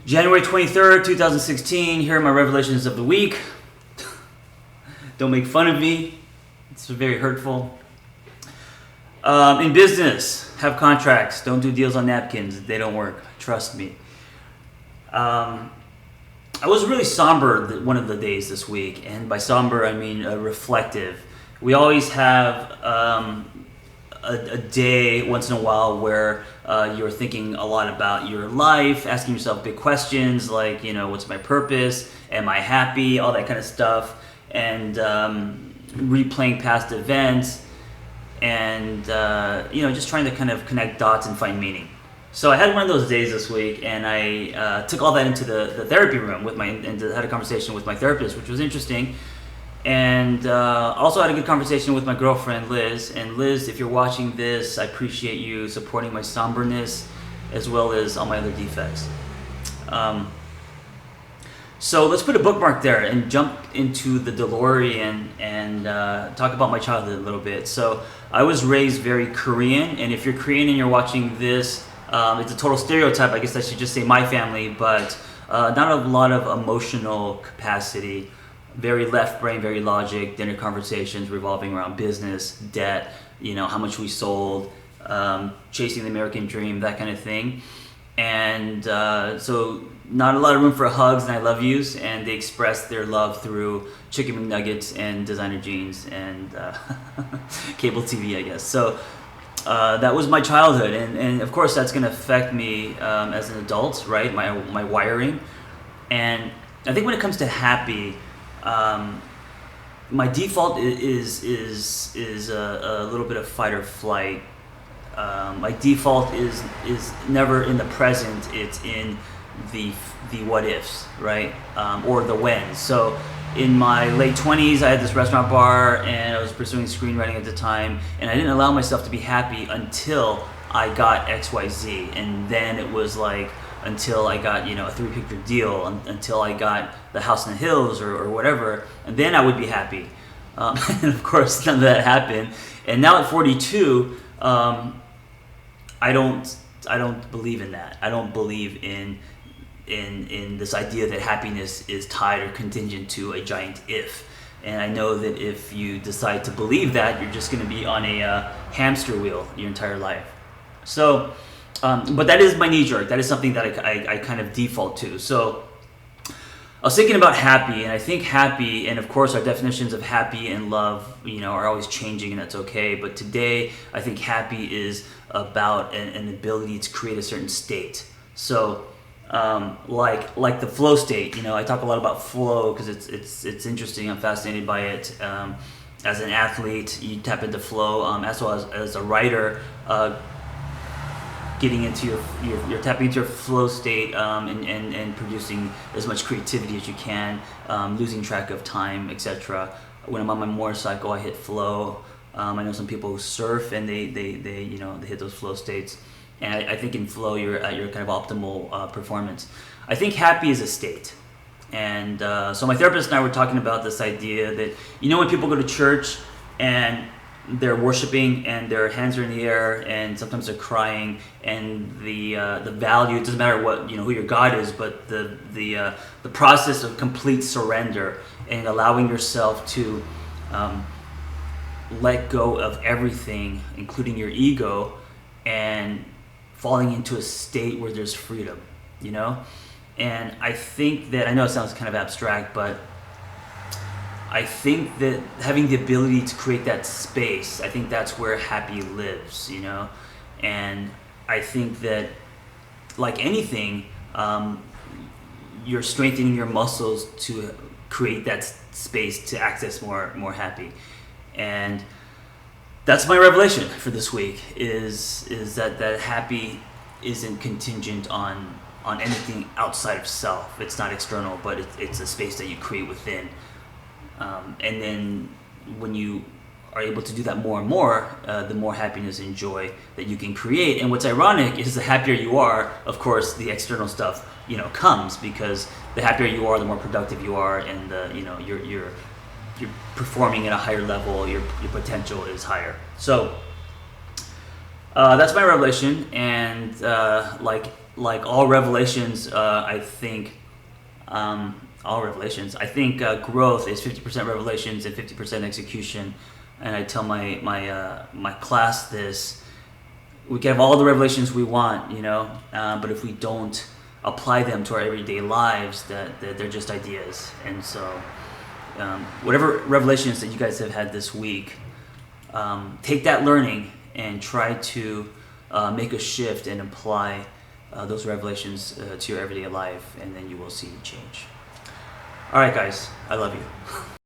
January 23rd, 2016. Here are my revelations of the week. Don't make fun of me. It's very hurtful. In business, have contracts. Don't do deals on napkins. They don't work. Trust me. I was really somber one of the days this week. And by somber, I mean reflective. We always have a day once in a while where you're thinking a lot about your life, asking yourself big questions like, what's my purpose? Am I happy? All that kind of stuff. And replaying past events and, just trying to kind of connect dots and find meaning. So I had one of those days this week, and I took all that into the therapy room and had a conversation with my therapist, which was interesting. And also had a good conversation with my girlfriend, Liz. And Liz, if you're watching this, I appreciate you supporting my somberness as well as all my other defects. So let's put a bookmark there and jump into the DeLorean and talk about my childhood a little bit. So I was raised very Korean, and if you're Korean and you're watching this, it's a total stereotype. I guess I should just say my family, but not a lot of emotional capacity. Very left brain, very logic, dinner conversations revolving around business, debt, how much we sold, chasing the American dream, that kind of thing. And so not a lot of room for hugs and I love yous, and they express their love through chicken McNuggets and designer jeans and cable TV, I guess. So that was my childhood, and of course that's going to affect me as an adult, right? My wiring. And I think when it comes to happy, my default is a little bit of fight or flight. My default is never in the present. It's in the what ifs, right? Or the whens. So in my late 20s, I had this restaurant bar, and I was pursuing screenwriting at the time, and I didn't allow myself to be happy until I got XYZ, and then it was like until I got a 3-picture deal, until I got the house in the hills or whatever, and then I would be happy. And of course, none of that happened. And now at 42, I don't believe in that. I don't believe in this idea that happiness is tied or contingent to a giant if. And I know that if you decide to believe that, you're just going to be on a hamster wheel your entire life. So, but that is my knee jerk. That is something that I kind of default to. So I was thinking about happy, and I think happy, and of course our definitions of happy and love, are always changing, and that's okay. But today, I think happy is about an ability to create a certain state. So, like the flow state, I talk a lot about flow because it's interesting. I'm fascinated by it. As an athlete, you tap into flow. As well as a writer, getting into you're tapping into your flow state and producing as much creativity as you can, losing track of time, etc. When I'm on my motorcycle, I hit flow. I know some people who surf and they hit those flow states, and I think in flow you're at your kind of optimal performance. I think happy is a state, and so my therapist and I were talking about this idea that when people go to church and they're worshiping and their hands are in the air and sometimes they're crying, and the value, it doesn't matter what who your God is, but the process of complete surrender and allowing yourself to let go of everything, including your ego, and falling into a state where there's freedom, And I think that, I know it sounds kind of abstract, but I think that having the ability to create that space, I think that's where happy lives, And I think that, like anything, you're strengthening your muscles to create that space to access more happy. And that's my revelation for this week, is that happy isn't contingent on anything outside of self. It's not external, but it's a space that you create within. And then when you are able to do that more and more, the more happiness and joy that you can create. And what's ironic is the happier you are, of course, the external stuff, comes, because the happier you are, the more productive you are, and you're performing at a higher level, your potential is higher. So that's my revelation, and like like all revelations, I think all revelations. I think growth is 50% revelations and 50% execution. And I tell my class this: we can have all the revelations we want, but if we don't apply them to our everyday lives, that they're just ideas. And so, whatever revelations that you guys have had this week, take that learning and try to make a shift and apply those revelations to your everyday life, and then you will see change. All right, guys, I love you.